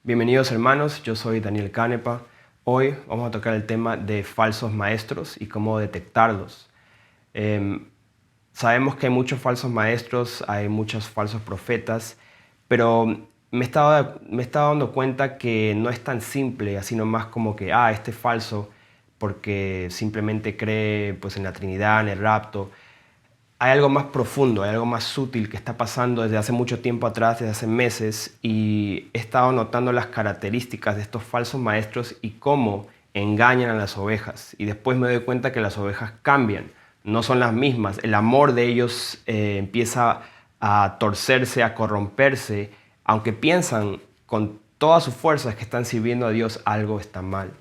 Bienvenidos hermanos, yo soy Daniel Canepa. Hoy vamos a tocar el tema de falsos maestros y cómo detectarlos. Sabemos que hay muchos falsos maestros, hay muchos falsos profetas, pero me estaba dando cuenta que no es tan simple, así nomás como que, este es falso porque simplemente cree pues, en la Trinidad, en el rapto. Hay algo más profundo, hay algo más sutil que está pasando desde hace mucho tiempo atrás, desde hace meses, y he estado notando las características de estos falsos maestros y cómo engañan a las ovejas. Y después me doy cuenta que las ovejas cambian, no son las mismas. El amor de ellos empieza a torcerse, a corromperse, aunque piensan con todas sus fuerzas que están sirviendo a Dios, algo está mal.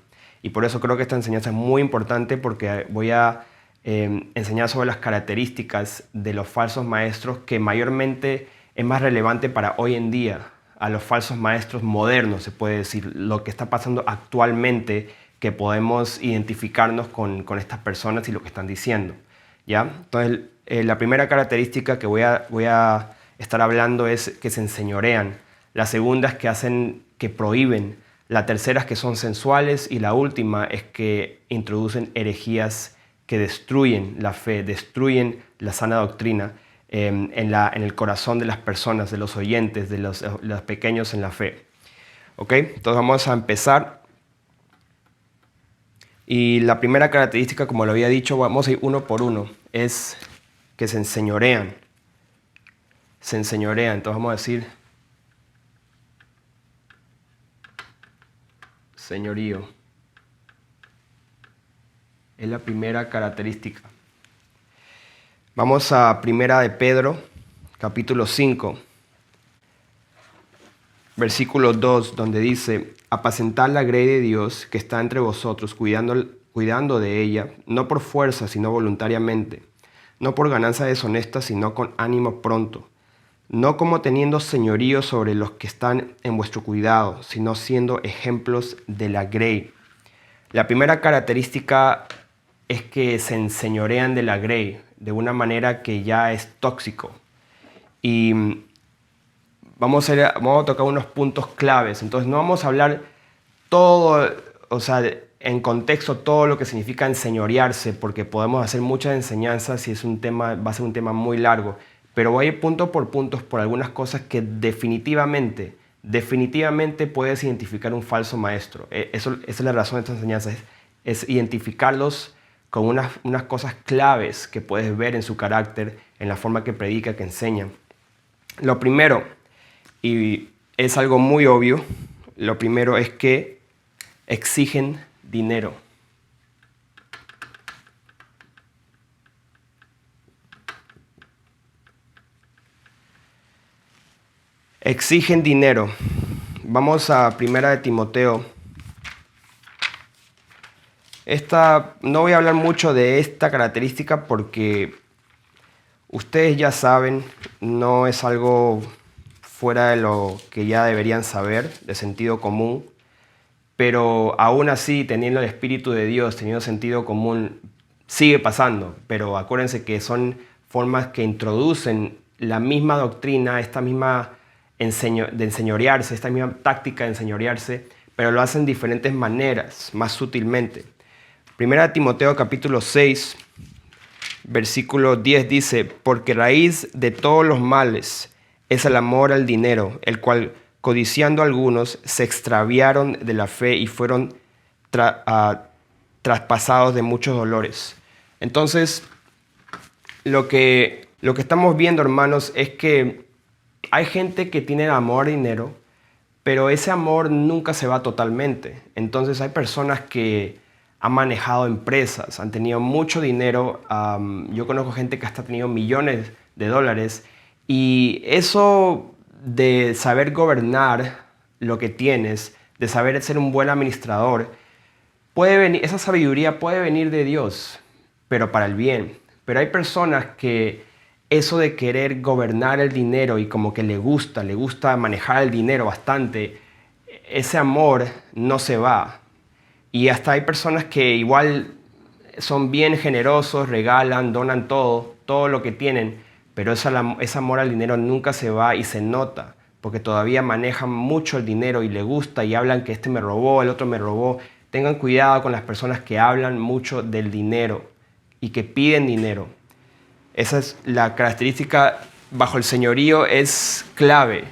Y por eso creo que esta enseñanza es muy importante porque voy a enseñar sobre las características de los falsos maestros que mayormente es más relevante para hoy en día, a los falsos maestros modernos, se puede decir, lo que está pasando actualmente, que podemos identificarnos con estas personas y lo que están diciendo. ¿Ya? Entonces, la primera característica que voy a estar hablando es que se enseñorean. La segunda es que prohíben. La tercera es que son sensuales. Y la última es que introducen herejías que destruyen la fe, destruyen la sana doctrina en el corazón de las personas, de los oyentes, de los pequeños en la fe. ¿Ok? Entonces vamos a empezar. Y la primera característica, como lo había dicho, vamos a ir uno por uno, es que se enseñorean. Se enseñorean. Entonces vamos a decir señorío. Es la primera característica. Vamos a Primera de Pedro, capítulo 5, versículo 2, donde dice: apacentad la grey de Dios que está entre vosotros, cuidando de ella, no por fuerza, sino voluntariamente, no por ganancia deshonesta, sino con ánimo pronto, no como teniendo señorío sobre los que están en vuestro cuidado, sino siendo ejemplos de la grey. La primera característica es que se enseñorean de la grey de una manera que ya es tóxico. Y vamos a tocar unos puntos claves. Entonces no vamos a hablar todo, en contexto todo lo que significa enseñorearse, porque podemos hacer muchas enseñanzas y va a ser un tema muy largo. Pero voy a ir punto por puntos por algunas cosas que definitivamente puedes identificar un falso maestro. Esa es la razón de esta enseñanza, es identificarlos con unas cosas claves que puedes ver en su carácter, en la forma que predica, que enseña. Lo primero, y es algo muy obvio, lo primero es que exigen dinero. Exigen dinero. Vamos a Primera de Timoteo. No voy a hablar mucho de esta característica porque ustedes ya saben, no es algo fuera de lo que ya deberían saber, de sentido común, pero aún así, teniendo el Espíritu de Dios, teniendo sentido común, sigue pasando. Pero acuérdense que son formas que introducen la misma doctrina, esta misma de enseñorearse, esta misma táctica de enseñorearse, pero lo hacen de diferentes maneras, más sutilmente. Primera Timoteo capítulo 6, versículo 10 dice: porque raíz de todos los males es el amor al dinero, el cual, codiciando algunos, se extraviaron de la fe y fueron traspasados de muchos dolores. Entonces, lo que estamos viendo, hermanos, es que hay gente que tiene amor al dinero, pero ese amor nunca se va totalmente. Entonces hay personas que han manejado empresas, han tenido mucho dinero. Yo conozco gente que hasta ha tenido millones de dólares. Y eso de saber gobernar lo que tienes, de saber ser un buen administrador, esa sabiduría puede venir de Dios, pero para el bien. Pero hay personas que eso de querer gobernar el dinero y como que le gusta manejar el dinero bastante, ese amor no se va. Y hasta hay personas que igual son bien generosos, regalan, donan todo lo que tienen, pero ese amor al dinero nunca se va y se nota, porque todavía manejan mucho el dinero y le gusta y hablan que este me robó, el otro me robó. Tengan cuidado con las personas que hablan mucho del dinero y que piden dinero. Esa es la característica bajo el señorío, es clave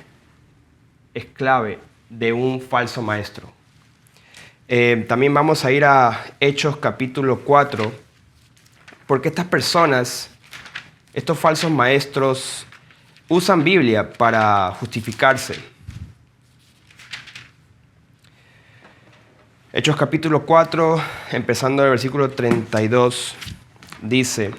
de un falso maestro. También vamos a ir a Hechos capítulo 4, porque estas personas, estos falsos maestros, usan Biblia para justificarse. Hechos capítulo 4, empezando del versículo 32, dice: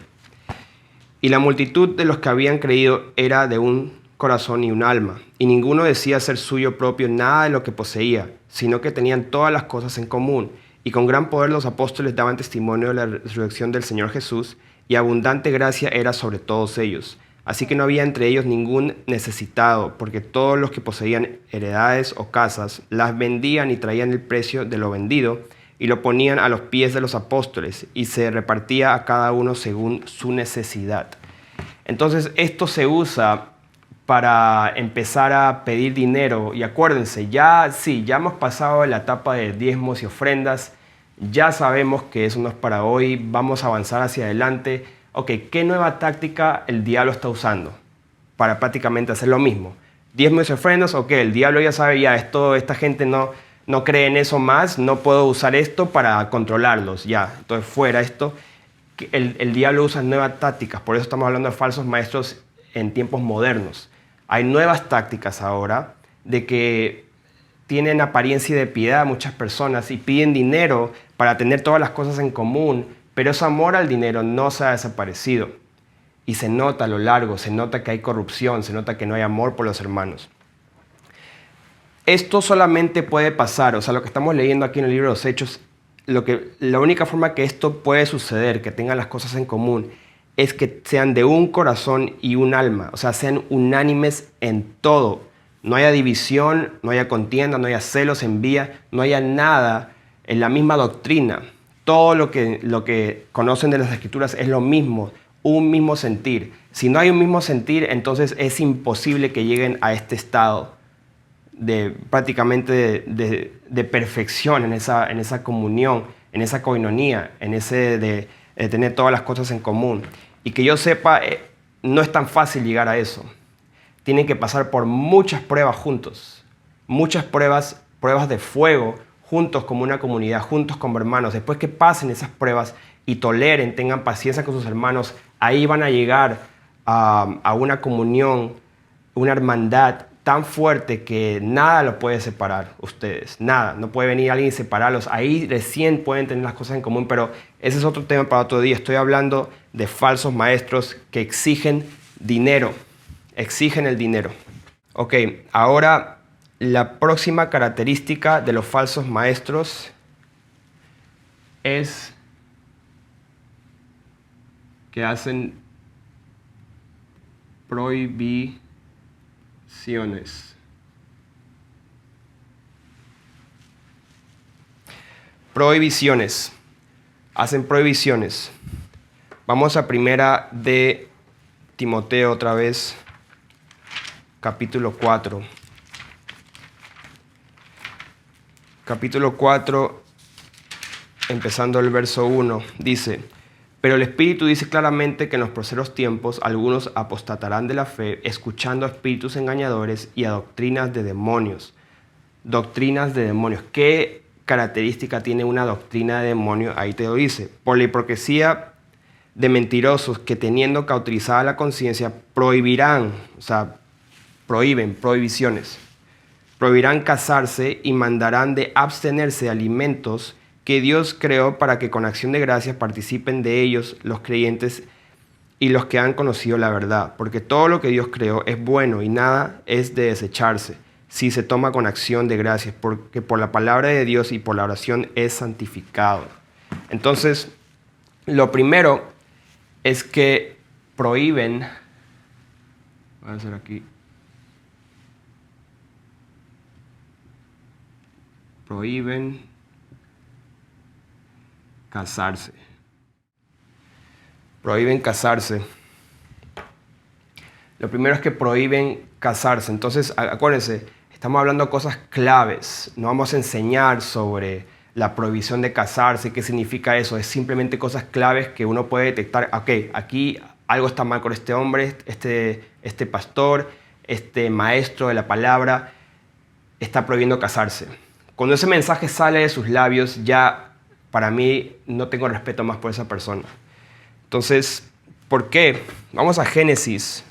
y la multitud de los que habían creído era de un corazón y un alma, y ninguno decía ser suyo propio nada de lo que poseía, sino que tenían todas las cosas en común. Y con gran poder los apóstoles daban testimonio de la resurrección del Señor Jesús, y abundante gracia era sobre todos ellos. Así que no había entre ellos ningún necesitado, porque todos los que poseían heredades o casas las vendían y traían el precio de lo vendido, y lo ponían a los pies de los apóstoles, y se repartía a cada uno según su necesidad. Entonces esto se usa para empezar a pedir dinero. Y acuérdense, ya hemos pasado de la etapa de diezmos y ofrendas, ya sabemos que eso no es para hoy, vamos a avanzar hacia adelante. Ok, ¿qué nueva táctica el diablo está usando para prácticamente hacer lo mismo? Diezmos y ofrendas, ok, el diablo ya sabe, ya esta gente no cree en eso más, no puedo usar esto para controlarlos, ya, entonces fuera esto. El diablo usa nuevas tácticas, por eso estamos hablando de falsos maestros en tiempos modernos. Hay nuevas tácticas ahora de que tienen apariencia de piedad a muchas personas y piden dinero para tener todas las cosas en común, pero ese amor al dinero no se ha desaparecido. Y se nota a lo largo, se nota que hay corrupción, se nota que no hay amor por los hermanos. Esto solamente puede pasar, o sea, lo que estamos leyendo aquí en el libro de los Hechos, la única forma que esto puede suceder, que tengan las cosas en común, es que sean de un corazón y un alma, o sea, sean unánimes en todo. No haya división, no haya contienda, no haya celos, envidia, no haya nada en la misma doctrina. Todo lo que conocen de las Escrituras es lo mismo, un mismo sentir. Si no hay un mismo sentir, entonces es imposible que lleguen a este estado prácticamente de perfección en esa comunión, en esa coinonía, en ese de tener todas las cosas en común. Y que yo sepa, no es tan fácil llegar a eso. Tienen que pasar por muchas pruebas juntos, muchas pruebas de fuego, juntos como una comunidad, juntos como hermanos. Después que pasen esas pruebas y toleren, tengan paciencia con sus hermanos, ahí van a llegar a una comunión, una hermandad tan fuerte que nada los puede separar ustedes, nada, no puede venir alguien y separarlos, ahí recién pueden tener las cosas en común, pero ese es otro tema para otro día. Estoy hablando de falsos maestros que exigen dinero, exigen el dinero. Ok, ahora la próxima característica de los falsos maestros es que hacen prohibiciones. Prohibiciones. Hacen prohibiciones. Vamos a primera de Timoteo otra vez, capítulo 4. Capítulo 4, empezando el verso 1, dice: pero el Espíritu dice claramente que en los próximos tiempos algunos apostatarán de la fe, escuchando a espíritus engañadores y a doctrinas de demonios. Doctrinas de demonios. ¿Qué característica tiene una doctrina de demonios? Ahí te lo dice. Por la hipocresía de mentirosos que, teniendo cauterizada la conciencia, prohibirán, o sea, prohibiciones. Prohibirán casarse y mandarán de abstenerse de alimentos que Dios creó para que con acción de gracias participen de ellos los creyentes y los que han conocido la verdad. Porque todo lo que Dios creó es bueno y nada es de desecharse si se toma con acción de gracias, porque por la palabra de Dios y por la oración es santificado. Entonces, lo primero es que prohíben, voy a hacer aquí, prohíben casarse. Prohíben casarse. Lo primero es que prohíben casarse. Entonces, acuérdense, estamos hablando de cosas claves. No vamos a enseñar sobre la prohibición de casarse, qué significa eso. Es simplemente cosas claves que uno puede detectar. Ok, aquí algo está mal con este hombre, este pastor, este maestro de la palabra está prohibiendo casarse. Cuando ese mensaje sale de sus labios, ya para mí no tengo respeto más por esa persona. Entonces, ¿por qué? Vamos a Génesis,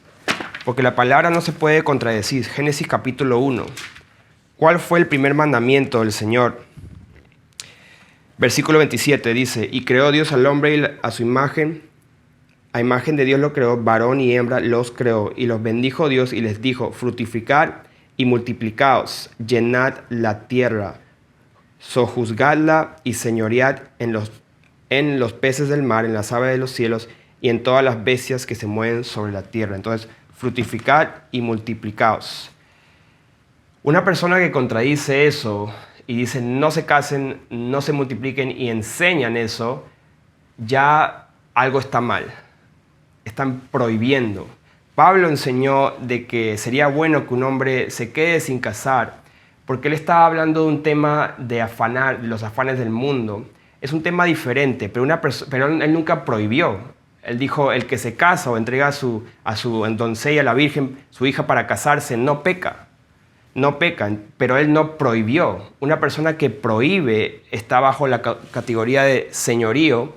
porque la palabra no se puede contradecir. Génesis capítulo 1. ¿Cuál fue el primer mandamiento del Señor? Versículo 27 dice, y creó Dios al hombre a su imagen, a imagen de Dios lo creó, varón y hembra los creó, y los bendijo Dios y les dijo, fructificad y multiplicaos, llenad la tierra, sojuzgadla y señoread en los peces del mar, en las aves de los cielos y en todas las bestias que se mueven sobre la tierra. Entonces, fructificad y multiplicaos. Una persona que contradice eso y dice no se casen, no se multipliquen y enseñan eso, ya algo está mal. Están prohibiendo. Pablo enseñó de que sería bueno que un hombre se quede sin casar, porque él estaba hablando de un tema de afanar, de los afanes del mundo. Es un tema diferente, pero él nunca prohibió. Él dijo, el que se casa o entrega a su doncella, a la virgen, su hija para casarse, no peca. No pecan, pero él no prohibió. Una persona que prohíbe está bajo la categoría de señorío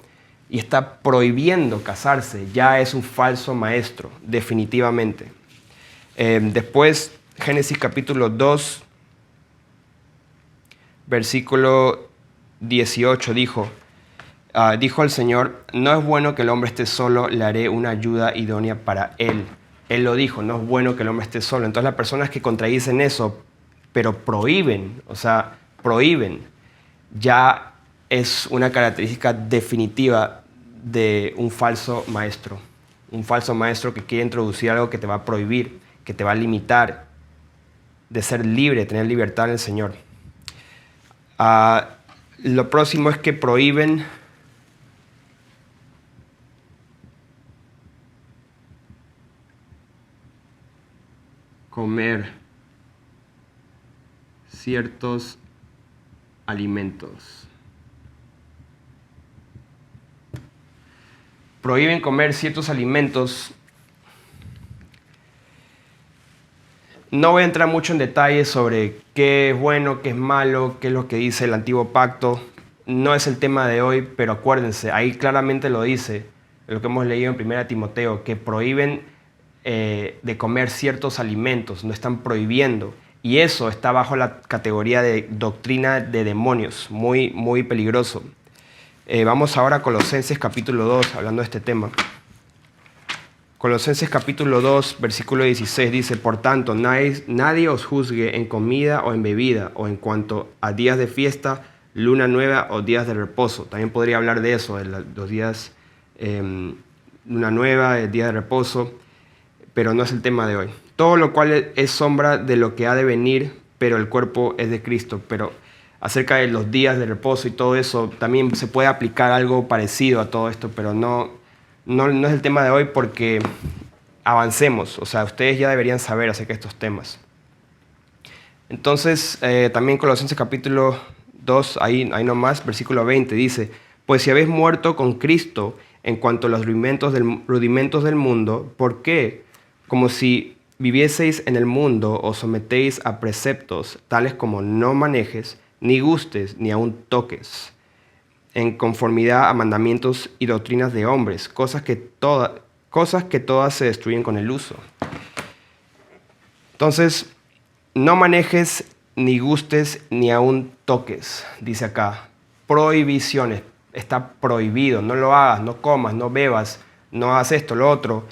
y está prohibiendo casarse. Ya es un falso maestro, definitivamente. Después, Génesis capítulo 2, versículo 18 dijo al Señor, no es bueno que el hombre esté solo, le haré una ayuda idónea para él. Él lo dijo, no es bueno que el hombre esté solo. Entonces las personas que contradicen eso, pero prohíben, ya es una característica definitiva de un falso maestro. Un falso maestro que quiere introducir algo que te va a prohibir, que te va a limitar de ser libre, de tener libertad en el Señor. Lo próximo es que prohíben comer ciertos alimentos. Prohíben comer ciertos alimentos. No voy a entrar mucho en detalles sobre qué es bueno, qué es malo, qué es lo que dice el antiguo pacto. No es el tema de hoy, pero acuérdense, ahí claramente lo dice, lo que hemos leído en 1 Timoteo, que prohíben de comer ciertos alimentos, no están prohibiendo. Y eso está bajo la categoría de doctrina de demonios, muy, muy peligroso. Vamos ahora a Colosenses capítulo 2, hablando de este tema. Colosenses capítulo 2, versículo 16 dice, por tanto, nadie os juzgue en comida o en bebida, o en cuanto a días de fiesta, luna nueva o días de reposo. También podría hablar de eso, de los días luna nueva, el día de reposo, pero no es el tema de hoy. Todo lo cual es sombra de lo que ha de venir, pero el cuerpo es de Cristo. Pero acerca de los días de reposo y todo eso, también se puede aplicar algo parecido a todo esto, pero no es el tema de hoy porque avancemos. O sea, ustedes ya deberían saber acerca de estos temas. Entonces, también Colosenses capítulo 2, ahí nomás, versículo 20, dice, pues si habéis muerto con Cristo en cuanto a los rudimentos del mundo, ¿por qué? Como si vivieseis en el mundo, os sometéis a preceptos tales como no manejes, ni gustes, ni aun toques, en conformidad a mandamientos y doctrinas de hombres, cosas que todas se destruyen con el uso. Entonces, no manejes, ni gustes, ni aun toques, dice acá. Prohibiciones, está prohibido, no lo hagas, no comas, no bebas, no hagas esto, lo otro,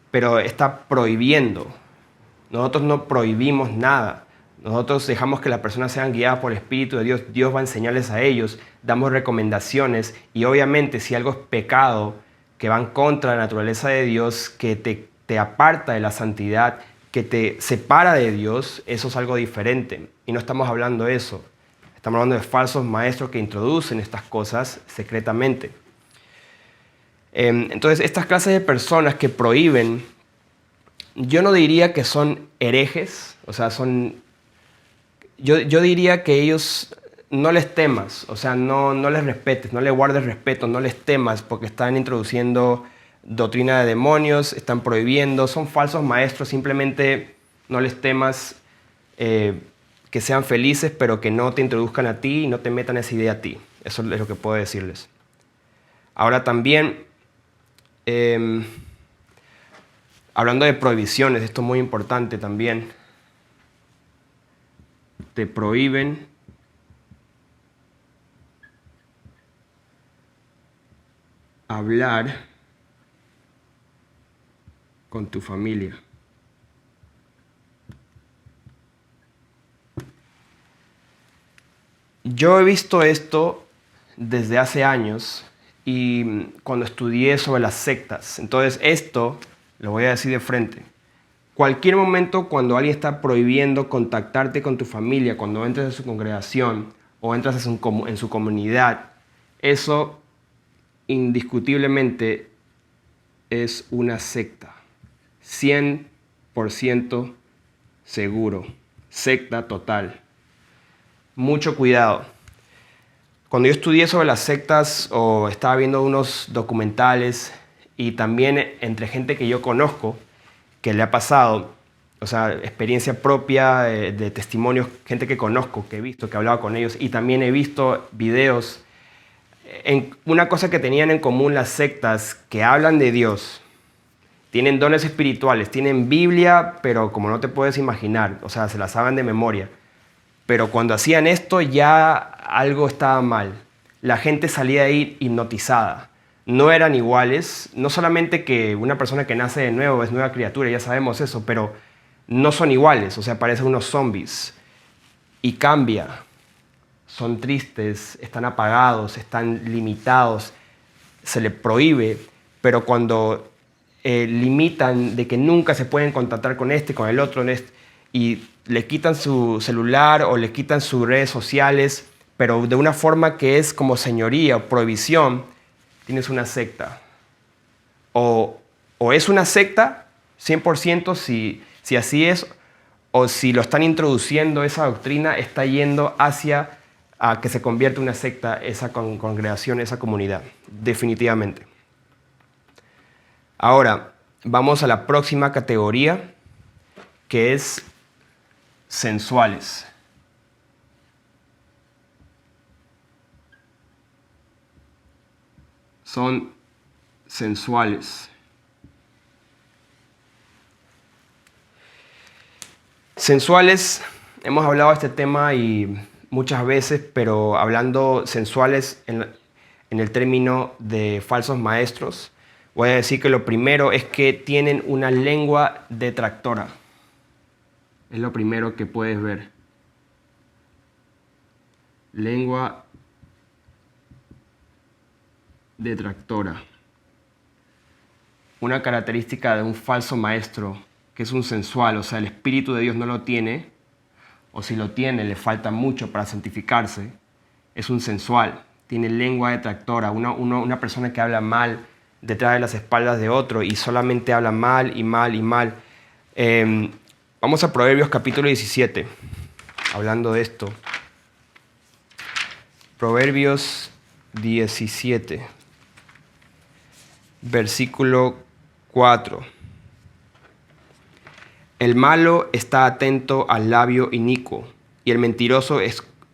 pero está prohibiendo. Nosotros no prohibimos nada. Nosotros dejamos que las personas sean guiadas por el Espíritu de Dios. Dios va a enseñarles a ellos, damos recomendaciones y obviamente si algo es pecado, que va en contra de la naturaleza de Dios, que te aparta de la santidad, que te separa de Dios, eso es algo diferente. Y no estamos hablando de eso. Estamos hablando de falsos maestros que introducen estas cosas secretamente. Entonces, estas clases de personas que prohíben yo no diría que son herejes, o sea, yo diría que ellos no les temas, o sea, no les respetes, no les guardes respeto, no les temas porque están introduciendo doctrina de demonios, están prohibiendo, son falsos maestros, simplemente no les temas, que sean felices, pero que no te introduzcan a ti y no te metan esa idea a ti. Eso es lo que puedo decirles. Ahora también, hablando de prohibiciones, esto es muy importante también. Te prohíben hablar con tu familia. Yo he visto esto desde hace años y cuando estudié sobre las sectas. Entonces esto lo voy a decir de frente. Cualquier momento cuando alguien está prohibiendo contactarte con tu familia, cuando entras en su congregación o entras en su comunidad, eso indiscutiblemente es una secta. 100% seguro. Secta total. Mucho cuidado. Cuando yo estudié sobre las sectas o estaba viendo unos documentales y también entre gente que yo conozco, que le ha pasado, o sea, experiencia propia de testimonios, gente que conozco, que he visto, que he hablado con ellos y también he visto videos. Una cosa que tenían en común las sectas que hablan de Dios, tienen dones espirituales, tienen Biblia, pero como no te puedes imaginar, o sea, se la saben de memoria. Pero cuando hacían esto ya algo estaba mal. La gente salía de ahí hipnotizada. No eran iguales. No solamente que una persona que nace de nuevo es nueva criatura, ya sabemos eso, pero no son iguales. O sea, parecen unos zombies. Y cambia. Son tristes, están apagados, están limitados. Se les prohíbe. Pero cuando limitan de que nunca se pueden contactar con este, con el otro, y le quitan su celular o le quitan sus redes sociales, pero de una forma que es como señoría o prohibición, tienes una secta. O es una secta, 100% si así es, o si lo están introduciendo, esa doctrina está yendo hacia a que se convierta en una secta, esa congregación, esa comunidad, definitivamente. Ahora, vamos a la próxima categoría, que es sensuales. Son sensuales. Sensuales, hemos hablado de este tema y muchas veces, pero hablando sensuales en el término de falsos maestros, voy a decir que lo primero es que tienen una lengua detractora. Es lo primero que puedes ver. Lengua detractora. Una característica de un falso maestro, que es un sensual, o sea, el Espíritu de Dios no lo tiene, o si lo tiene, le falta mucho para santificarse, es un sensual, tiene lengua detractora, una persona que habla mal detrás de las espaldas de otro y solamente habla mal y mal y mal. Vamos a Proverbios capítulo 17, hablando de esto. Proverbios 17, versículo 4. El malo está atento al labio inicuo y el mentiroso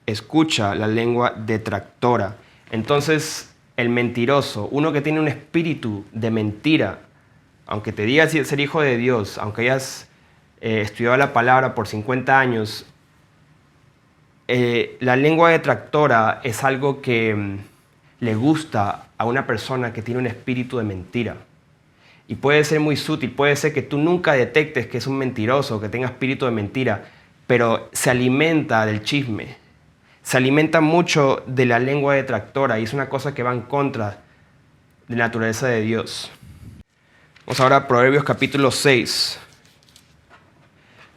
escucha la lengua detractora. Entonces, el mentiroso, uno que tiene un espíritu de mentira, aunque te digas ser hijo de Dios, aunque hayas estudiado la palabra por 50 años, la lengua detractora es algo que le gusta a una persona que tiene un espíritu de mentira. Y puede ser muy sutil, puede ser que tú nunca detectes que es un mentiroso, que tenga espíritu de mentira, pero se alimenta del chisme, se alimenta mucho de la lengua detractora y es una cosa que va en contra de la naturaleza de Dios. Vamos ahora a Proverbios capítulo 6,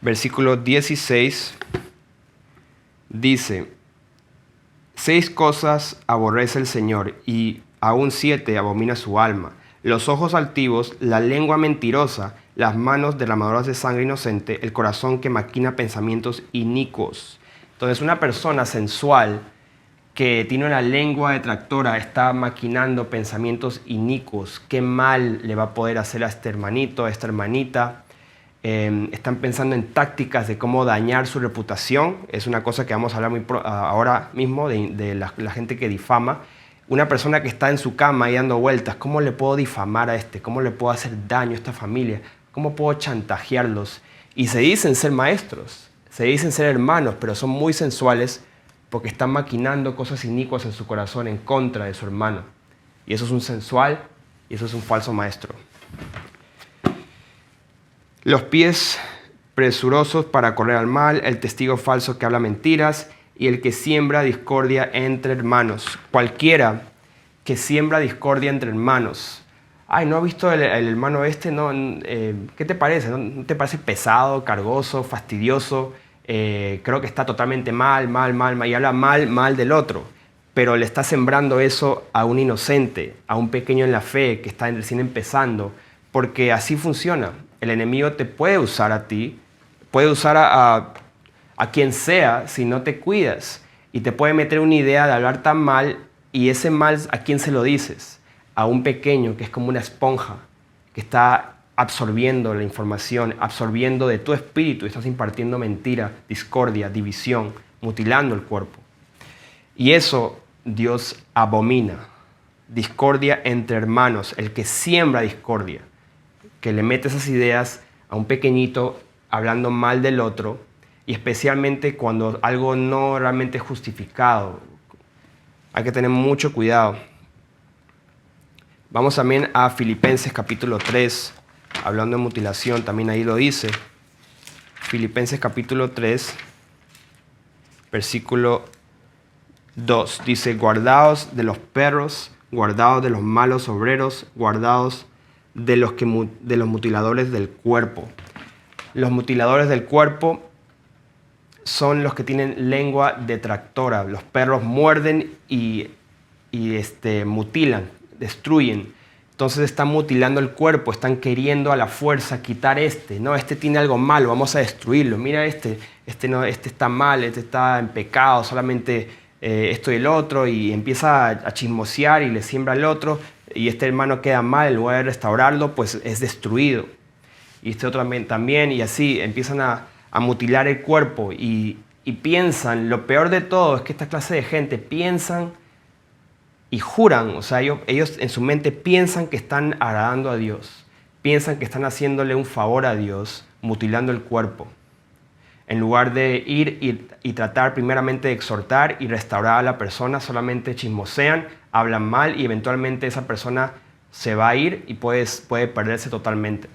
versículo 16, dice: 6 cosas aborrece el Señor y aún 7 abomina su alma: los ojos altivos, la lengua mentirosa, las manos derramadoras de sangre inocente, el corazón que maquina pensamientos inicuos. Entonces, una persona sensual que tiene una lengua detractora está maquinando pensamientos inicuos. ¿Qué mal le va a poder hacer a este hermanito, a esta hermanita? Están pensando en tácticas de cómo dañar su reputación. Es una cosa que vamos a hablar ahora mismo de la gente que difama. Una persona que está en su cama y dando vueltas, ¿cómo le puedo difamar a este? ¿Cómo le puedo hacer daño a esta familia? ¿Cómo puedo chantajearlos? Y se dicen ser maestros, se dicen ser hermanos, pero son muy sensuales porque están maquinando cosas inicuas en su corazón en contra de su hermano. Y eso es un sensual y eso es un falso maestro. Los pies presurosos para correr al mal, el testigo falso que habla mentiras y el que siembra discordia entre hermanos. Cualquiera que siembra discordia entre hermanos. Ay, ¿no has visto el hermano este? No, ¿qué te parece? ¿No te parece pesado, cargoso, fastidioso? Creo que está totalmente mal, y habla mal del otro. Pero le está sembrando eso a un inocente, a un pequeño en la fe que está recién empezando. Porque así funciona. El enemigo te puede usar a ti, puede usar a quien sea si no te cuidas. Y te puede meter una idea de hablar tan mal, y ese mal, ¿a quién se lo dices? A un pequeño que es como una esponja, que está absorbiendo la información, absorbiendo de tu espíritu, y estás impartiendo mentira, discordia, división, mutilando el cuerpo. Y eso Dios abomina. Discordia entre hermanos, el que siembra discordia, que le mete esas ideas a un pequeñito hablando mal del otro, y especialmente cuando algo no realmente es justificado. Hay que tener mucho cuidado. Vamos también a Filipenses capítulo 3, hablando de mutilación, también ahí lo dice. Filipenses capítulo 3, versículo 2, dice: guardaos de los perros, guardaos de los malos obreros, guardaos de los mutiladores del cuerpo. Los mutiladores del cuerpo son los que tienen lengua detractora. Los perros muerden y mutilan, destruyen. Entonces están mutilando el cuerpo, están queriendo a la fuerza quitar no, este tiene algo malo, vamos a destruirlo. Mira este está mal, este está en pecado, solamente esto y el otro, y empieza a chismosear y le siembra al otro, y este hermano queda mal, en lugar de restaurarlo, pues es destruido. Y este otro también, y así empiezan a mutilar el cuerpo y piensan, lo peor de todo es que esta clase de gente piensan y juran, o sea, ellos en su mente piensan que están agradando a Dios, piensan que están haciéndole un favor a Dios, mutilando el cuerpo, en lugar de ir y tratar primeramente de exhortar y restaurar a la persona. Solamente chismosean, hablan mal, y eventualmente esa persona se va a ir y puede perderse totalmente.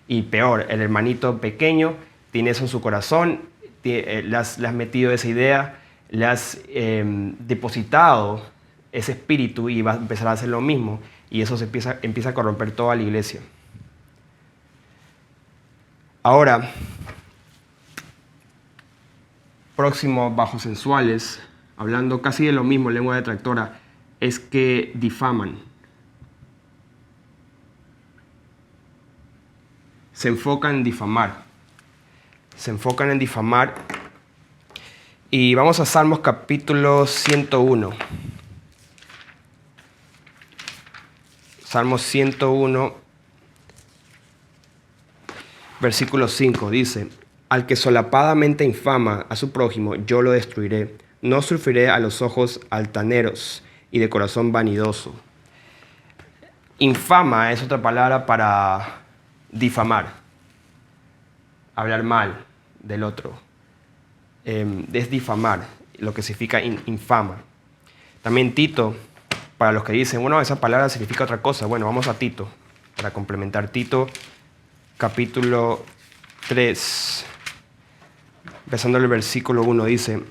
Y peor, el hermanito pequeño tiene eso en su corazón, le has metido esa idea, le has depositado ese espíritu, y va a empezar a hacer lo mismo, y eso empieza a corromper toda la iglesia. Ahora, próximo, bajo sensuales, hablando casi de lo mismo, lengua detractora, es que difaman. Se enfocan en difamar. Y vamos a Salmos capítulo 101. Salmos 101, versículo 5, dice: al que solapadamente infama a su prójimo, yo lo destruiré. No sufriré a los ojos altaneros y de corazón vanidoso. Infama es otra palabra para difamar, hablar mal del otro. Es difamar, lo que significa infama. También Tito, para los que dicen, bueno, esa palabra significa otra cosa. Bueno, vamos a Tito, para complementar. Tito, capítulo 3, empezando el versículo 1, dice: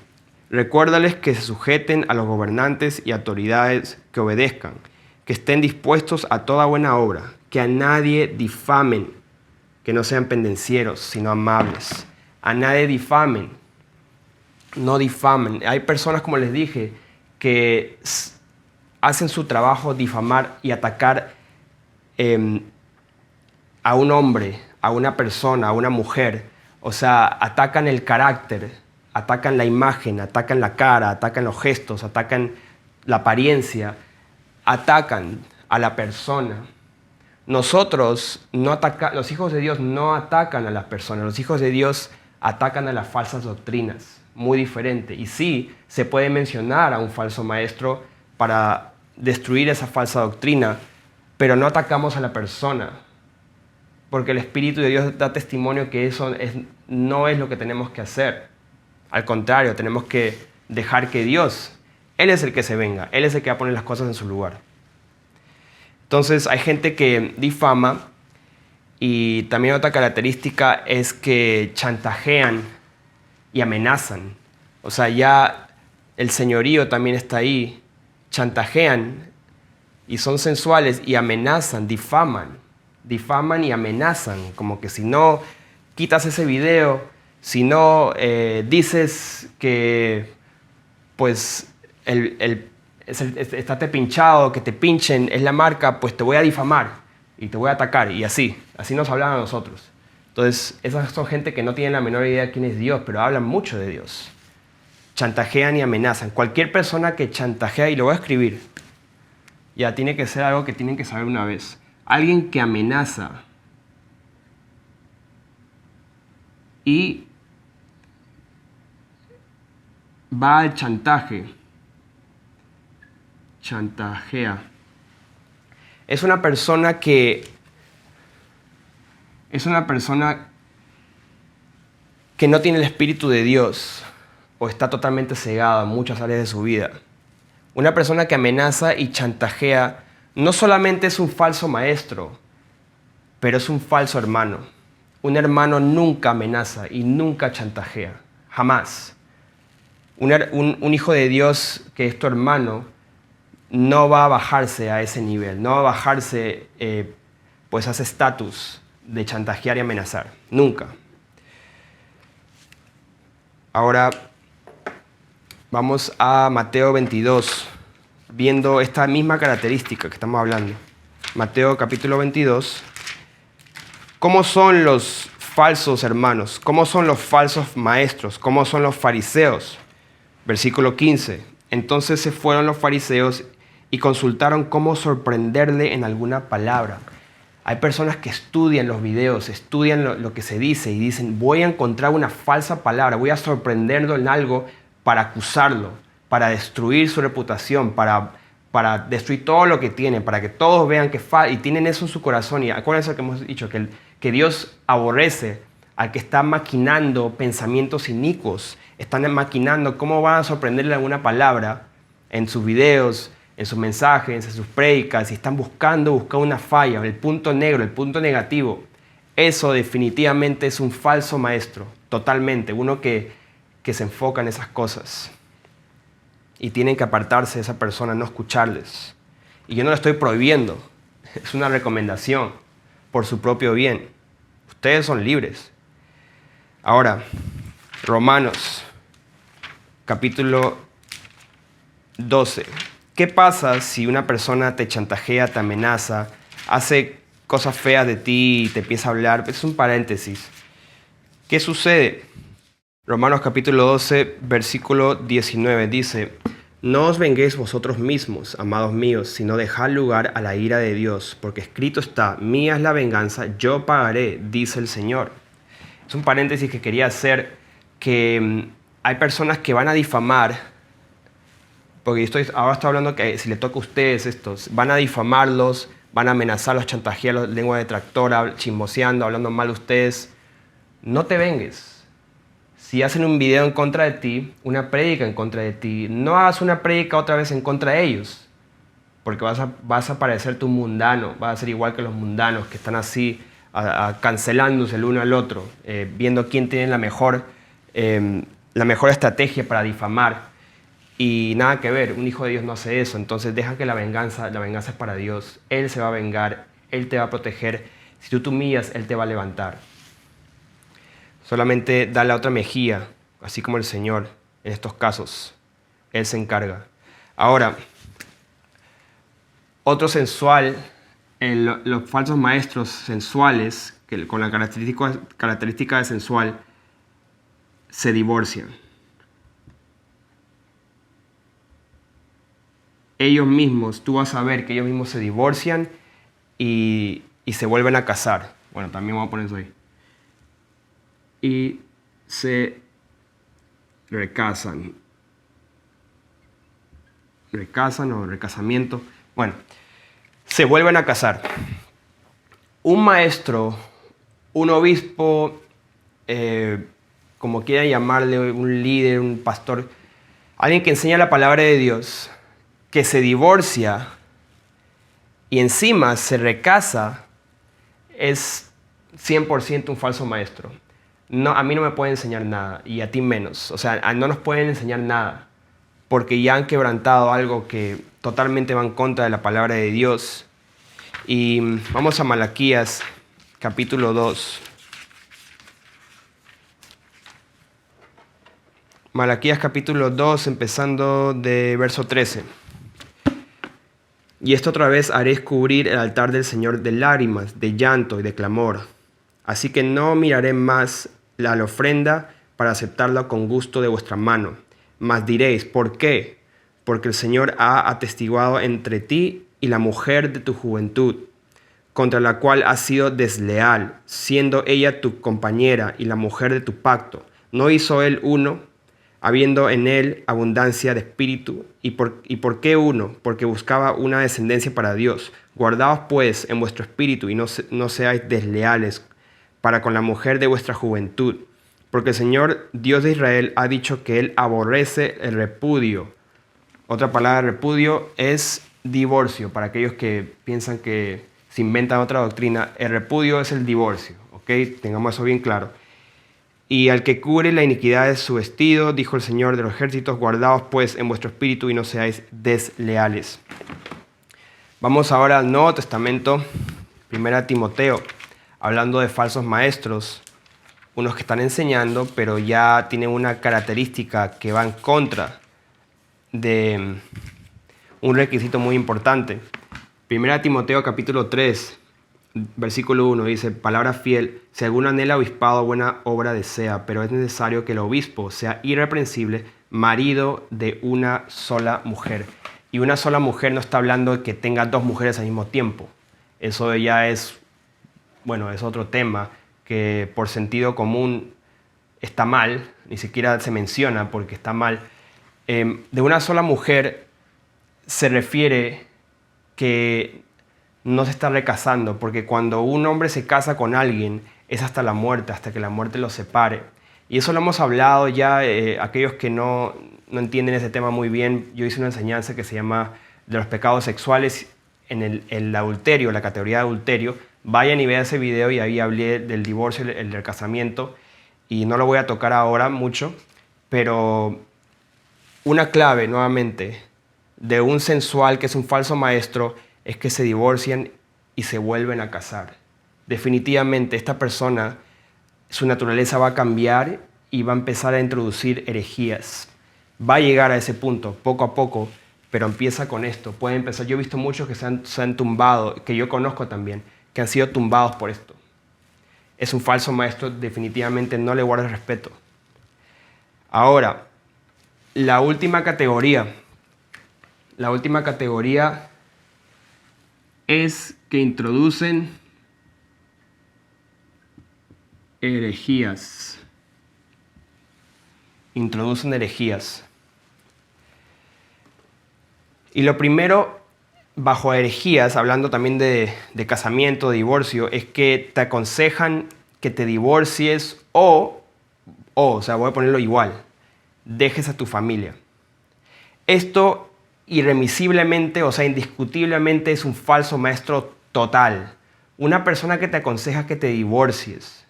recuérdales que se sujeten a los gobernantes y autoridades, que obedezcan, que estén dispuestos a toda buena obra, que a nadie difamen, que no sean pendencieros, sino amables. A nadie difamen, no difamen. Hay personas, como les dije, que hacen su trabajo difamar y atacar a un hombre, a una persona, a una mujer. O sea, atacan el carácter, atacan la imagen, atacan la cara, atacan los gestos, atacan la apariencia, atacan a la persona. Nosotros los hijos de Dios no atacan a las personas, los hijos de Dios atacan a las falsas doctrinas, muy diferente. Y sí, se puede mencionar a un falso maestro para destruir esa falsa doctrina, pero no atacamos a la persona, porque el Espíritu de Dios da testimonio que no es lo que tenemos que hacer. Al contrario, tenemos que dejar que Dios, Él es el que se venga, Él es el que va a poner las cosas en su lugar. Entonces hay gente que difama, y también otra característica es que chantajean y amenazan. O sea, ya el señorío también está ahí, chantajean y son sensuales y amenazan, difaman y amenazan, como que si no quitas ese video, si no dices que pues estate pinchado, que te pinchen, es la marca, pues te voy a difamar y te voy a atacar, y así nos hablan a nosotros. Entonces, esas son gente que no tienen la menor idea de quién es Dios, pero hablan mucho de Dios. Chantajean y amenazan. Cualquier persona que chantajea, y lo voy a escribir, ya tiene que ser algo que tienen que saber una vez. Alguien que amenaza y va al chantaje, chantajea, es una persona que no tiene el Espíritu de Dios o está totalmente cegada en muchas áreas de su vida. Una persona que amenaza y chantajea no solamente es un falso maestro, pero es un falso hermano. Un hermano nunca amenaza y nunca chantajea, jamás. Un hijo de Dios que es tu hermano no va a bajarse a ese nivel, no va a bajarse pues a ese estatus de chantajear y amenazar, nunca. Ahora vamos a Mateo 22, viendo esta misma característica que estamos hablando. Mateo capítulo 22. ¿Cómo son los falsos hermanos? ¿Cómo son los falsos maestros? ¿Cómo son los fariseos? Versículo 15. Entonces se fueron los fariseos y consultaron cómo sorprenderle en alguna palabra. Hay personas que estudian los videos, estudian lo que se dice y dicen, voy a encontrar una falsa palabra, voy a sorprenderlo en algo para acusarlo, para destruir su reputación, para destruir todo lo que tiene, para que todos vean que y tienen eso en su corazón. Y acuérdense que hemos dicho que Dios aborrece al que está maquinando pensamientos inicuos, están maquinando cómo van a sorprenderle alguna palabra en sus videos, en sus mensajes, en sus prédicas, y están buscando una falla, el punto negro, el punto negativo. Eso definitivamente es un falso maestro, totalmente, uno que se enfoca en esas cosas. Y tienen que apartarse de esa persona, no escucharles. Y yo no le estoy prohibiendo, es una recomendación por su propio bien. Ustedes son libres. Ahora, Romanos, capítulo 12. ¿Qué pasa si una persona te chantajea, te amenaza, hace cosas feas de ti y te empieza a hablar? Es un paréntesis. ¿Qué sucede? Romanos capítulo 12, versículo 19 dice: No os venguéis vosotros mismos, amados míos, sino dejad lugar a la ira de Dios, porque escrito está, mía es la venganza, yo pagaré, dice el Señor. Es un paréntesis que quería hacer, que hay personas que van a difamar, porque ahora estoy hablando que si le toca a ustedes estos, van a difamarlos, van a amenazarlos, chantajearlos, lengua detractora, chismoseando, hablando mal de ustedes. No te vengues. Si hacen un video en contra de ti, una prédica en contra de ti, no hagas una prédica otra vez en contra de ellos, porque vas a parecer tu mundano, vas a ser igual que los mundanos que están así, cancelándose el uno al otro, viendo quién tiene la mejor estrategia para difamar. Y nada que ver, un hijo de Dios no hace eso. Entonces deja que la venganza es para Dios. Él se va a vengar, Él te va a proteger. Si tú te humillas, Él te va a levantar. Solamente da la otra mejilla, así como el Señor en estos casos. Él se encarga. Ahora, otro sensual los falsos maestros sensuales, con la característica de sensual, se divorcian. Ellos mismos, tú vas a ver que ellos mismos se divorcian y se vuelven a casar. Bueno, también vamos a poner eso ahí. Y se recasan. Recasan o recasamiento. Bueno, se vuelven a casar. Un maestro, un obispo, como quieran llamarle, un líder, un pastor, alguien que enseña la palabra de Dios, que se divorcia y encima se recasa, es 100% un falso maestro. No, a mí no me puede enseñar nada y a ti menos. O sea, no nos pueden enseñar nada porque ya han quebrantado algo que totalmente va en contra de la palabra de Dios. Y vamos a Malaquías, capítulo 2. Malaquías capítulo 2, empezando de verso 13. Y esto otra vez haré cubrir el altar del Señor de lágrimas, de llanto y de clamor. Así que no miraré más la ofrenda para aceptarla con gusto de vuestra mano. Mas diréis, ¿por qué? Porque el Señor ha atestiguado entre ti y la mujer de tu juventud, contra la cual has sido desleal, siendo ella tu compañera y la mujer de tu pacto. ¿No hizo él uno, habiendo en él abundancia de espíritu? ¿Y por qué uno? Porque buscaba una descendencia para Dios. Guardaos pues en vuestro espíritu y no seáis desleales para con la mujer de vuestra juventud. Porque el Señor Dios de Israel ha dicho que Él aborrece el repudio. Otra palabra repudio es divorcio. Para aquellos que piensan que se inventan otra doctrina, el repudio es el divorcio. ¿Ok? Tengamos eso bien claro. Y al que cubre la iniquidad de su vestido, dijo el Señor de los ejércitos, guardaos pues en vuestro espíritu y no seáis desleales. Vamos ahora al Nuevo Testamento, 1 Timoteo, hablando de falsos maestros, unos que están enseñando, pero ya tienen una característica que va en contra de un requisito muy importante. 1 Timoteo capítulo 3, versículo 1 dice, palabra fiel, si alguno anhela obispado, buena obra desea, pero es necesario que el obispo sea irreprensible, marido de una sola mujer. Y una sola mujer no está hablando de que tenga dos mujeres al mismo tiempo. Eso ya es, bueno, es otro tema que por sentido común está mal, ni siquiera se menciona porque está mal. De una sola mujer se refiere que no se está recasando, porque cuando un hombre se casa con alguien es hasta la muerte, hasta que la muerte los separe. Y eso lo hemos hablado ya, aquellos que no entienden ese tema muy bien. Yo hice una enseñanza que se llama de los pecados sexuales en el adulterio, la categoría de adulterio. Vayan y vean ese video y ahí hablé del divorcio, el del casamiento, y no lo voy a tocar ahora mucho, pero una clave nuevamente de un sensual que es un falso maestro es que se divorcian y se vuelven a casar. Definitivamente esta persona, su naturaleza va a cambiar y va a empezar a introducir herejías. Va a llegar a ese punto poco a poco, pero empieza con esto. Puede empezar. Yo he visto muchos que se han tumbado, que yo conozco también, que han sido tumbados por esto. Es un falso maestro, definitivamente no le guarda respeto. Ahora, la última categoría es que introducen herejías. Introducen herejías. Y lo primero, bajo herejías, hablando también de casamiento, de divorcio, es que te aconsejan que te divorcies o sea, voy a ponerlo igual, dejes a tu familia. Esto irremisiblemente, o sea, indiscutiblemente es un falso maestro total. Una persona que te aconseja que te divorcies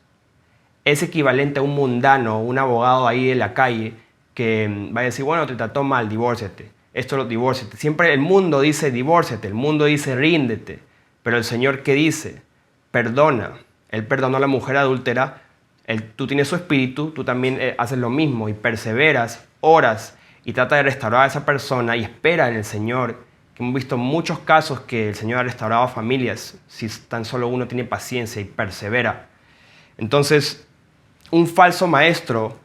es equivalente a un mundano, un abogado ahí de la calle que va a decir, bueno, te trató mal, divórciate. Esto lo divórciate. Siempre el mundo dice divórciate, el mundo dice ríndete. Pero el Señor, ¿qué dice? Perdona. Él perdonó a la mujer adúltera. Tú tienes su espíritu, tú también haces lo mismo y perseveras, oras y trata de restaurar a esa persona y espera en el Señor que hemos visto muchos casos que el Señor ha restaurado familias si tan solo uno tiene paciencia y persevera. Entonces, un falso maestro,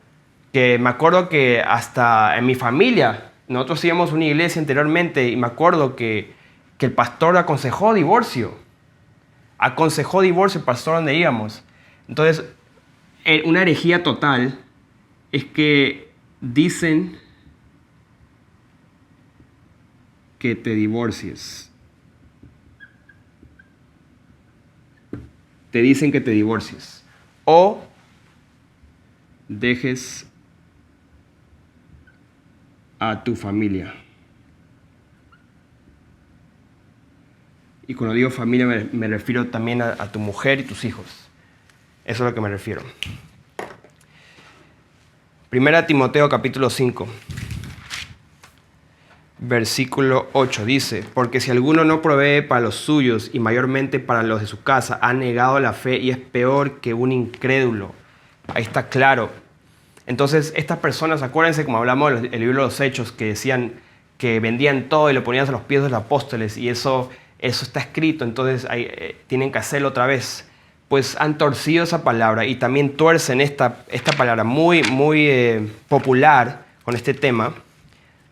que me acuerdo que hasta en mi familia, nosotros íbamos a una iglesia anteriormente y me acuerdo que el pastor aconsejó divorcio. Aconsejó divorcio el pastor donde íbamos. Entonces, una herejía total es que dicen que te divorcies. Te dicen que te divorcies. O dejes a tu familia. Y cuando digo familia me refiero también a tu mujer y tus hijos. Eso es a lo que me refiero. Primera Timoteo capítulo 5, versículo 8 dice: porque si alguno no provee para los suyos y mayormente para los de su casa, ha negado la fe y es peor que un incrédulo. Ahí está claro. Entonces, estas personas, acuérdense, como hablamos en el libro de los Hechos, que decían que vendían todo y lo ponían a los pies de los apóstoles, y eso está escrito, entonces tienen que hacerlo otra vez. Pues han torcido esa palabra y también tuercen esta palabra muy popular con este tema.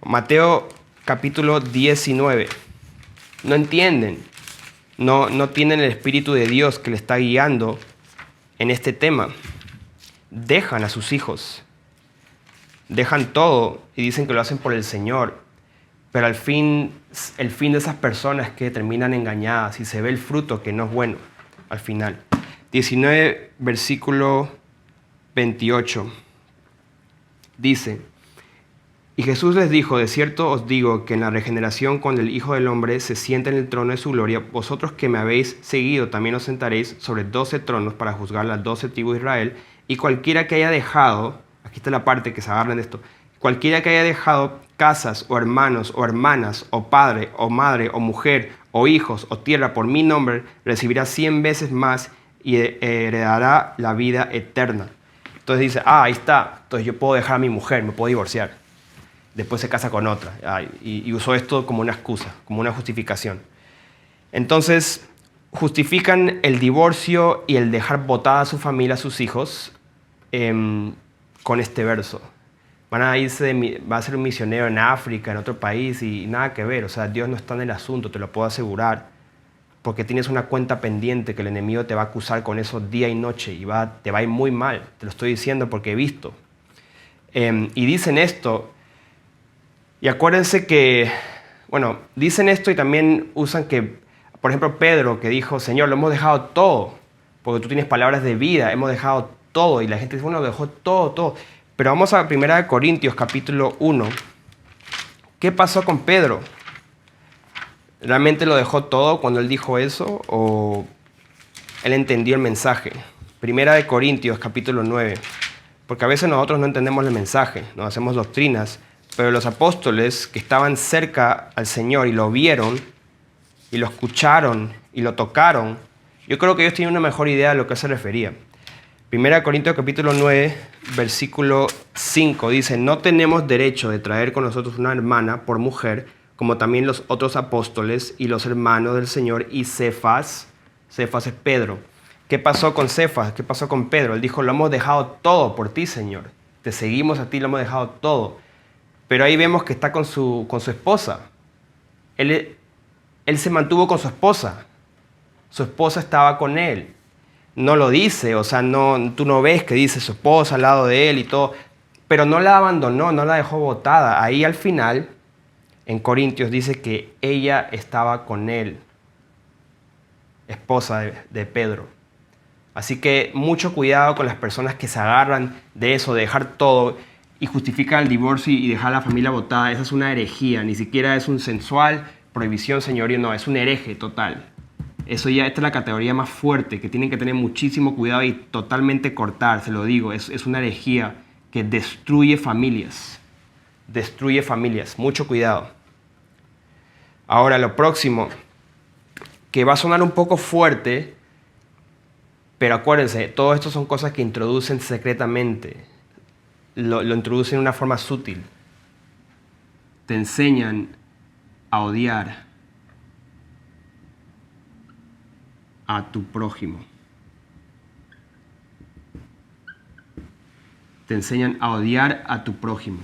Mateo capítulo 19. No entienden, no tienen el Espíritu de Dios que les está guiando en este tema. Dejan a sus hijos, dejan todo y dicen que lo hacen por el Señor, pero el fin de esas personas que terminan engañadas y se ve el fruto que no es bueno al final. 19, versículo 28, dice: y Jesús les dijo, de cierto os digo que en la regeneración, cuando el Hijo del Hombre se sienta en el trono de su gloria, vosotros que me habéis seguido también os sentaréis sobre 12 tronos para juzgar las 12 tribus de Israel, y cualquiera que haya dejado, aquí está la parte que se agarran de esto, cualquiera que haya dejado casas o hermanos o hermanas o padre o madre o mujer o hijos o tierra por mi nombre, recibirá 100 veces más y heredará la vida eterna. Entonces dice, ahí está, entonces yo puedo dejar a mi mujer, me puedo divorciar. Después se casa con otra. Y usó esto como una excusa, como una justificación. Entonces, justifican el divorcio y el dejar botada a su familia, a sus hijos, con este verso. Va a ser un misionero en África, en otro país, y nada que ver. O sea, Dios no está en el asunto, te lo puedo asegurar. Porque tienes una cuenta pendiente que el enemigo te va a acusar con eso día y noche y te va a ir muy mal. Te lo estoy diciendo porque he visto. Y dicen esto. Y acuérdense que, bueno, dicen esto y también usan que, por ejemplo, Pedro, que dijo, Señor, lo hemos dejado todo, porque tú tienes palabras de vida, hemos dejado todo. Y la gente dice, bueno, dejó todo. Pero vamos a 1 Corintios, capítulo 1. ¿Qué pasó con Pedro? ¿Realmente lo dejó todo cuando él dijo eso? ¿O él entendió el mensaje? 1 Corintios, capítulo 9. Porque a veces nosotros no entendemos el mensaje, nos hacemos doctrinas. Pero los apóstoles que estaban cerca al Señor y lo vieron, y lo escucharon, y lo tocaron, yo creo que ellos tienen una mejor idea de lo que se refería. 1 Corintios capítulo 9, versículo 5, dice, no tenemos derecho de traer con nosotros una hermana por mujer, como también los otros apóstoles y los hermanos del Señor y Cefas. Cefas es Pedro. ¿Qué pasó con Cefas? ¿Qué pasó con Pedro? Él dijo, lo hemos dejado todo por ti, Señor. Te seguimos a ti, lo hemos dejado todo. Pero ahí vemos que está con su esposa. Él se mantuvo con su esposa. Su esposa estaba con él. No lo dice, o sea, tú no ves que dice su esposa al lado de él y todo. Pero no la abandonó, no la dejó botada. Ahí al final, en Corintios, dice que ella estaba con él. Esposa de Pedro. Así que mucho cuidado con las personas que se agarran de eso, de dejar todo y justifica el divorcio y dejar a la familia botada. Esa es una herejía, ni siquiera es un sensual, prohibición, señorío, no, es un hereje total. Esta es la categoría más fuerte, que tienen que tener muchísimo cuidado y totalmente cortar, se lo digo, es una herejía que destruye familias, mucho cuidado. Ahora, lo próximo, que va a sonar un poco fuerte, pero acuérdense, todo esto son cosas que introducen secretamente. Lo introducen de una forma sutil. Te enseñan a odiar a tu prójimo. Te enseñan a odiar a tu prójimo.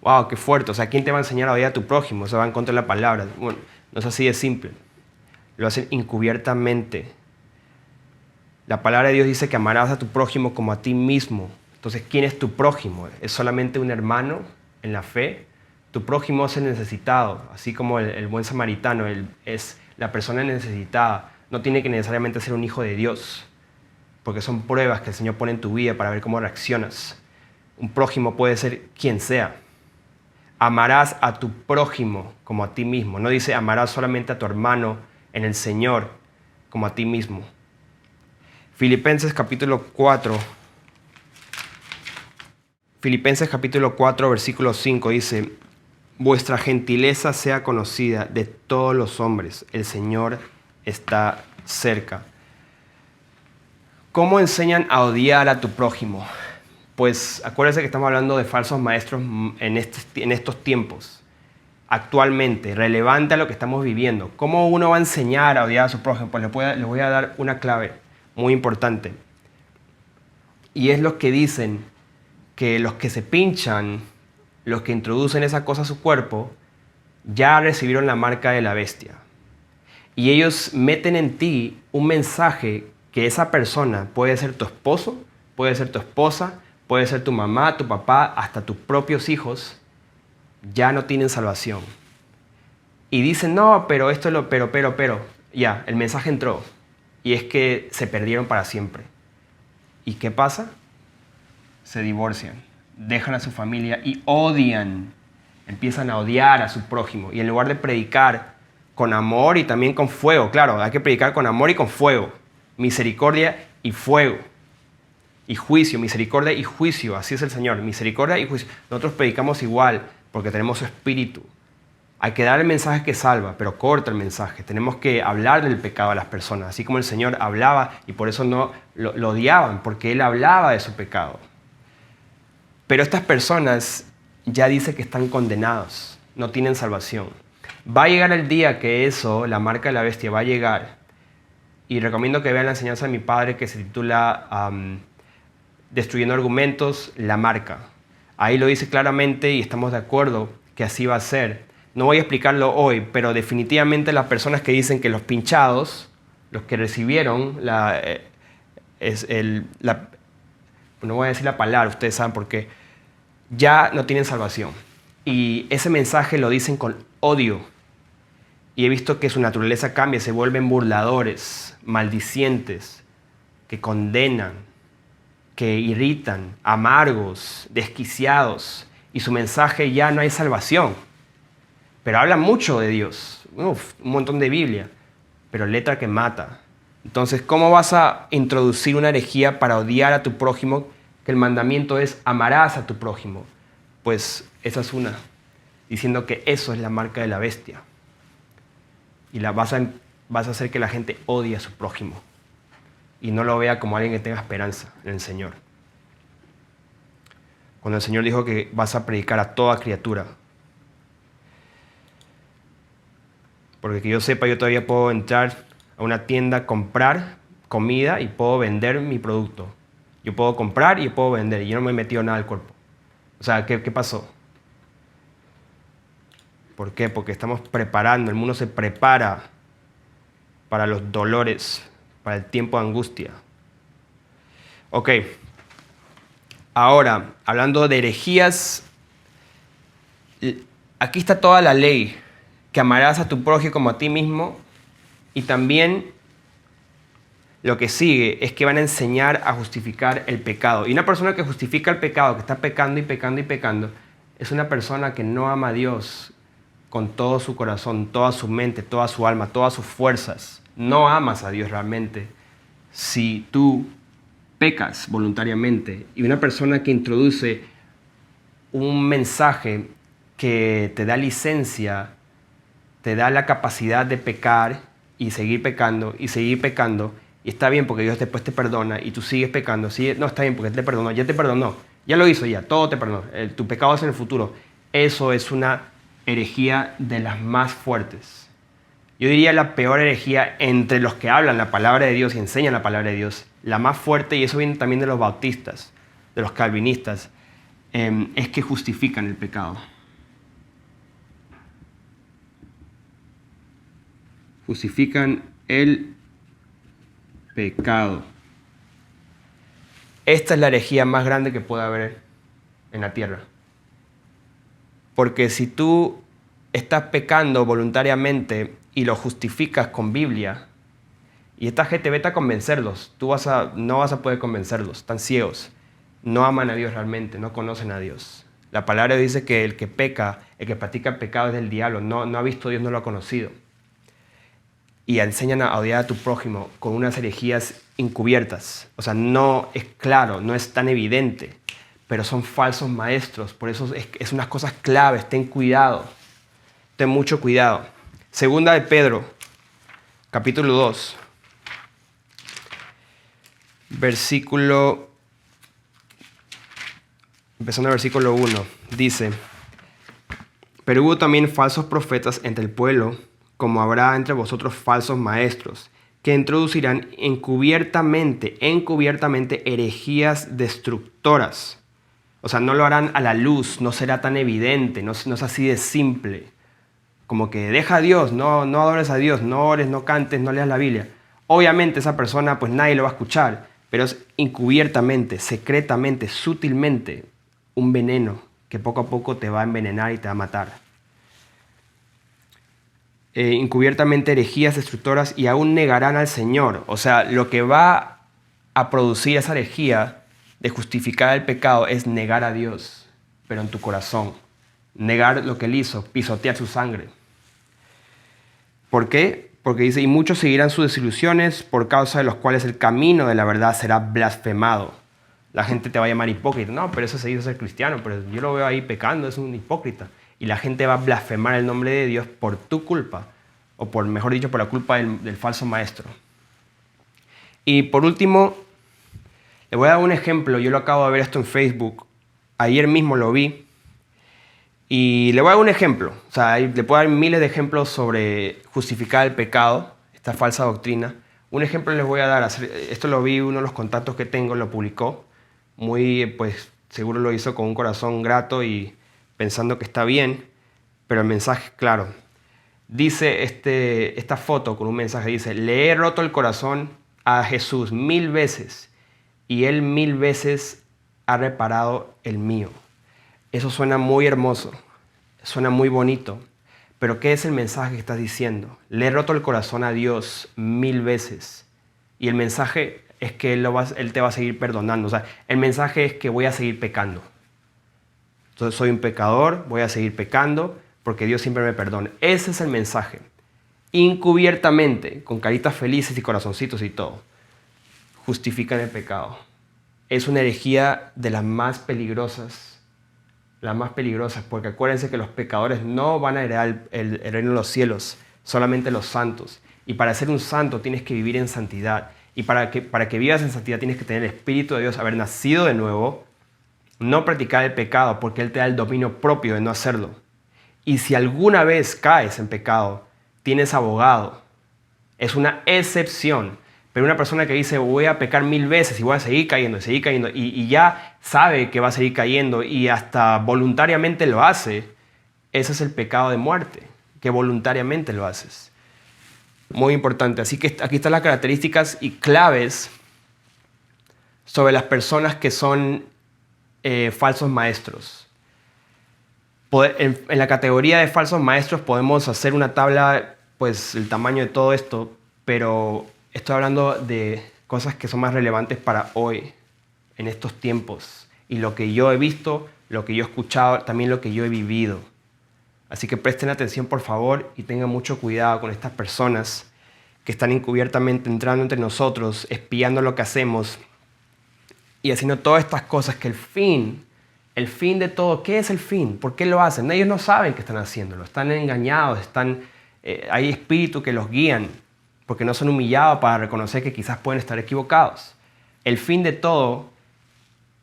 Wow, qué fuerte. O sea, ¿quién te va a enseñar a odiar a tu prójimo? Eso va en contra de la palabra. Bueno, no es así de simple. Lo hacen encubiertamente. La palabra de Dios dice que amarás a tu prójimo como a ti mismo. Entonces, ¿quién es tu prójimo? ¿Es solamente un hermano en la fe? Tu prójimo es el necesitado, así como el buen samaritano, es la persona necesitada. No tiene que necesariamente ser un hijo de Dios, porque son pruebas que el Señor pone en tu vida para ver cómo reaccionas. Un prójimo puede ser quien sea. Amarás a tu prójimo como a ti mismo. No dice amarás solamente a tu hermano en el Señor como a ti mismo. Filipenses capítulo 4, versículo 5 dice: vuestra gentileza sea conocida de todos los hombres. El Señor está cerca. ¿Cómo enseñan a odiar a tu prójimo? Pues acuérdense que estamos hablando de falsos maestros en estos tiempos. Actualmente, relevante a lo que estamos viviendo. ¿Cómo uno va a enseñar a odiar a su prójimo? Pues les voy a dar una clave muy importante. Y es los que dicen que los que se pinchan, los que introducen esa cosa a su cuerpo, ya recibieron la marca de la bestia. Y ellos meten en ti un mensaje que esa persona puede ser tu esposo, puede ser tu esposa, puede ser tu mamá, tu papá, hasta tus propios hijos, ya no tienen salvación. Y dicen, no, pero esto es lo, pero. Ya, el mensaje entró. Y es que se perdieron para siempre. ¿Y qué pasa? Se divorcian, dejan a su familia y odian. Empiezan a odiar a su prójimo. Y en lugar de predicar con amor y también con fuego, claro, hay que predicar con amor y con fuego. Misericordia y fuego. Y juicio, misericordia y juicio. Así es el Señor, misericordia y juicio. Nosotros predicamos igual porque tenemos su espíritu. Hay que dar el mensaje que salva, pero corta el mensaje. Tenemos que hablar del pecado a las personas, así como el Señor hablaba, y por eso no lo odiaban, porque Él hablaba de su pecado. Pero estas personas ya dice que están condenados, no tienen salvación. Va a llegar el día que eso, la marca de la bestia, va a llegar. Y recomiendo que vean la enseñanza de mi padre que se titula Destruyendo argumentos, la marca. Ahí lo dice claramente y estamos de acuerdo que así va a ser. No voy a explicarlo hoy, pero definitivamente las personas que dicen que los pinchados, los que recibieron no voy a decir la palabra, ustedes saben por qué, ya no tienen salvación. Y ese mensaje lo dicen con odio. Y he visto que su naturaleza cambia, se vuelven burladores, maldicientes, que condenan, que irritan, amargos, desquiciados. Y su mensaje ya no hay salvación. Pero habla mucho de Dios, un montón de Biblia, pero letra que mata. Entonces, ¿cómo vas a introducir una herejía para odiar a tu prójimo? Que el mandamiento es amarás a tu prójimo. Pues esa es una, diciendo que eso es la marca de la bestia. Y vas a hacer que la gente odie a su prójimo y no lo vea como alguien que tenga esperanza en el Señor. Cuando el Señor dijo que vas a predicar a toda criatura. Porque que yo sepa, yo todavía puedo entrar a una tienda, comprar comida y puedo vender mi producto. Yo puedo comprar y puedo vender y yo no me he metido nada al cuerpo. O sea, ¿qué pasó? ¿Por qué? Porque estamos preparando, el mundo se prepara para los dolores, para el tiempo de angustia. Ok, ahora, hablando de herejías, aquí está toda la ley, que amarás a tu prójimo como a ti mismo, y también lo que sigue es que van a enseñar a justificar el pecado. Y una persona que justifica el pecado, que está pecando y pecando y pecando, es una persona que no ama a Dios con todo su corazón, toda su mente, toda su alma, todas sus fuerzas. No amas a Dios realmente si tú pecas voluntariamente. Y una persona que introduce un mensaje que te da licencia, te da la capacidad de pecar y seguir pecando y seguir pecando, y está bien porque Dios después te perdona y tú sigues pecando, no está bien porque te perdonó, ya te perdonó, ya lo hizo ya, todo te perdonó, tu pecado es en el futuro. Eso es una herejía de las más fuertes. Yo diría la peor herejía entre los que hablan la palabra de Dios y enseñan la palabra de Dios, la más fuerte, y eso viene también de los bautistas, de los calvinistas, es que justifican el pecado. Justifican el pecado. Esta es la herejía más grande que puede haber en la tierra. Porque si tú estás pecando voluntariamente y lo justificas con Biblia, y esta gente vete a convencerlos, no vas a poder convencerlos, están ciegos, no aman a Dios realmente, no conocen a Dios. La palabra dice que el que peca, el que practica el pecado es del diablo, no ha visto a Dios, no lo ha conocido. Y enseñan a odiar a tu prójimo con unas herejías encubiertas. O sea, no es claro, no es tan evidente, pero son falsos maestros. Por eso es unas cosas claves. Ten cuidado, ten mucho cuidado. Segunda de Pedro, capítulo 2, empezando el versículo 1, dice: pero hubo también falsos profetas entre el pueblo, como habrá entre vosotros falsos maestros, que introducirán encubiertamente herejías destructoras. O sea, no lo harán a la luz, no será tan evidente, no es así de simple. Como que deja a Dios, no adores a Dios, no ores, no cantes, no leas la Biblia. Obviamente esa persona pues nadie lo va a escuchar, pero es encubiertamente, secretamente, sutilmente un veneno que poco a poco te va a envenenar y te va a matar. Encubiertamente herejías destructoras y aún negarán al Señor. O sea, lo que va a producir esa herejía de justificar el pecado es negar a Dios, pero en tu corazón. Negar lo que Él hizo, pisotear su sangre. ¿Por qué? Porque dice, y muchos seguirán sus desilusiones, por causa de los cuales el camino de la verdad será blasfemado. La gente te va a llamar hipócrita. No, pero eso se dice ser cristiano, pero yo lo veo ahí pecando, es un hipócrita. Y la gente va a blasfemar el nombre de Dios por tu culpa, o por, mejor dicho, por la culpa del falso maestro. Y por último, le voy a dar un ejemplo. Yo lo acabo de ver esto en Facebook. Ayer mismo lo vi. Y le voy a dar un ejemplo. O sea, le puedo dar miles de ejemplos sobre justificar el pecado, esta falsa doctrina. Un ejemplo les voy a dar. Esto lo vi, uno de los contactos que tengo lo publicó. Muy, pues, seguro lo hizo con un corazón grato y pensando que está bien, pero el mensaje es claro. Dice esta foto con un mensaje, dice: le he roto el corazón a Jesús 1000 veces y Él 1000 veces ha reparado el mío. Eso suena muy hermoso, suena muy bonito, pero ¿qué es el mensaje que estás diciendo? Le he roto el corazón a Dios 1000 veces y el mensaje es que Él te va a seguir perdonando. O sea, el mensaje es que voy a seguir pecando. Entonces soy un pecador, voy a seguir pecando porque Dios siempre me perdona. Ese es el mensaje. Encubiertamente, con caritas felices y corazoncitos y todo, justifican el pecado. Es una herejía de las más peligrosas, porque acuérdense que los pecadores no van a heredar el reino de los cielos, solamente los santos. Y para ser un santo tienes que vivir en santidad. Y para que vivas en santidad tienes que tener el Espíritu de Dios, haber nacido de nuevo, no practicar el pecado porque Él te da el dominio propio de no hacerlo. Y si alguna vez caes en pecado, tienes abogado. Es una excepción. Pero una persona que dice voy a pecar 1000 veces y voy a seguir cayendo y ya sabe que va a seguir cayendo y hasta voluntariamente lo hace, ese es el pecado de muerte, que voluntariamente lo haces. Muy importante. Así que aquí están las características y claves sobre las personas que son falsos maestros. En la categoría de falsos maestros podemos hacer una tabla, pues el tamaño de todo esto, pero estoy hablando de cosas que son más relevantes para hoy, en estos tiempos, y lo que yo he visto, lo que yo he escuchado, también lo que yo he vivido. Así que presten atención, por favor, y tengan mucho cuidado con estas personas que están encubiertamente entrando entre nosotros, espiando lo que hacemos y haciendo todas estas cosas que el fin de todo, ¿qué es el fin? ¿Por qué lo hacen? Ellos no saben que están haciéndolo, están engañados, hay espíritus que los guían, porque no son humillados para reconocer que quizás pueden estar equivocados. El fin de todo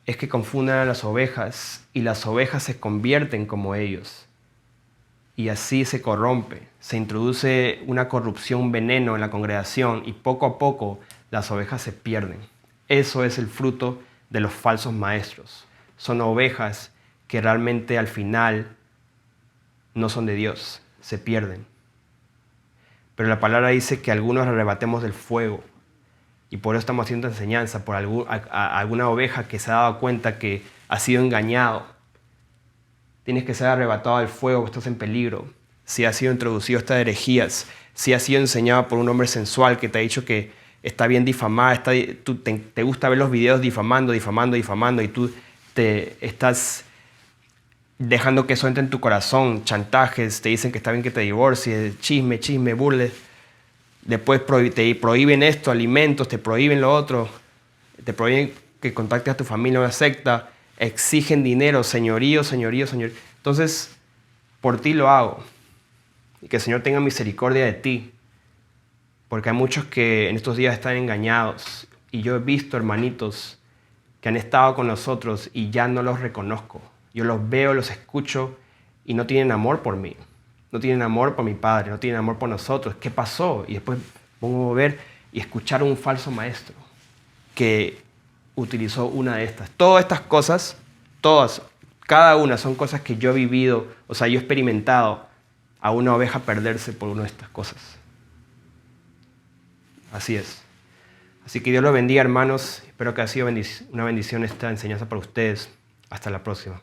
es que confundan a las ovejas y las ovejas se convierten como ellos. y así se corrompe. Se introduce una corrupción, un veneno en la congregación y poco a poco las ovejas se pierden. Eso es el fruto de los falsos maestros. Son ovejas que realmente al final no son de Dios, se pierden. Pero la palabra dice que algunos arrebatemos del fuego. Y por eso estamos haciendo enseñanza por alguna oveja que se ha dado cuenta que ha sido engañado. Tienes que ser arrebatado del fuego, estás en peligro. Si has sido introducido a estas herejías, si has sido enseñado por un hombre sensual que te ha dicho que está bien difamar, te gusta ver los videos difamando, y tú te estás dejando que eso entre en tu corazón, chantajes, te dicen que está bien que te divorcies, chisme, burles. Después te prohíben esto, alimentos, te prohíben lo otro, te prohíben que contactes a tu familia en una secta, exigen dinero, señorío. Entonces, por ti lo hago. Y que el Señor tenga misericordia de ti. Porque hay muchos que en estos días están engañados. Y yo he visto hermanitos que han estado con nosotros y ya no los reconozco. Yo los veo, los escucho y no tienen amor por mí. No tienen amor por mi Padre, no tienen amor por nosotros. ¿Qué pasó? Y después pongo a ver y escuchar a un falso maestro que utilizó una de estas. Todas estas cosas, cada una son cosas que yo he vivido, o sea, yo he experimentado a una oveja perderse por una de estas cosas. Así es. Así que Dios los bendiga, hermanos. Espero que haya sido una bendición esta enseñanza para ustedes. Hasta la próxima.